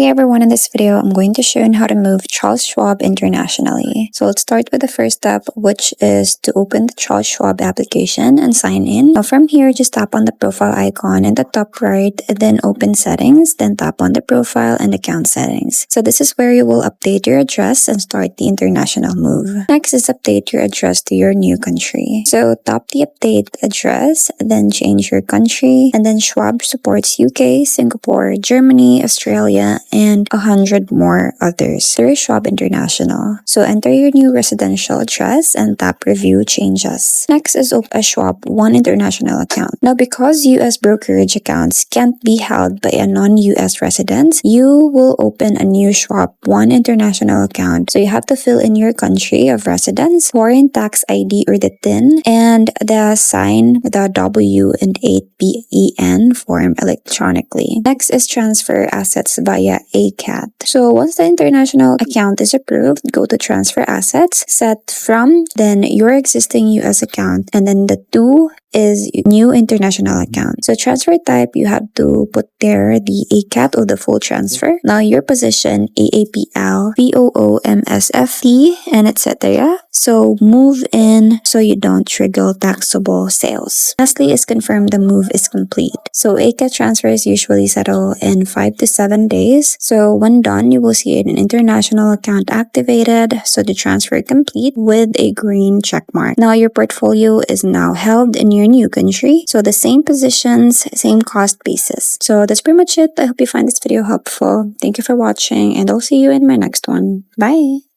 Hey everyone, in this video, I'm going to show you how to move Charles Schwab internationally. So let's start with the first step, which is to open the Charles Schwab application and sign in. Now from here, just tap on the profile icon in the top right, then open settings, then tap on the profile and account settings. So this is where you will update your address and start the international move. Next is update your address to your new country. So tap the update address, then change your country, and then Schwab supports UK, Singapore, Germany, Australia, and 100 more others through Schwab International. So enter your new residential address and tap review changes. Next is open a Schwab One International account. Now because US brokerage accounts can't be held by a non-US resident, you will open a new Schwab One International account. So you have to fill in your country of residence, foreign tax ID or the TIN, and the sign the W and 8BEN form electronically. Next is transfer assets via Expat. So once the international account is approved, go to transfer assets, set from, then your existing US account, and then the two is new international account. So transfer type, you have to put there the ACAT or the full transfer. Now your position, AAPL, POO, MSFT, and etc. So move in so you don't trigger taxable sales. Lastly is confirm the move is complete. So ACAT transfers usually settle in 5 to 7 days. So when done, you will see an international account activated. So the transfer complete with a green check mark. Now your portfolio is now held in your new country. So the same positions, same cost basis. So that's pretty much it. I hope you find this video helpful. Thank you for watching and I'll see you in my next one. Bye!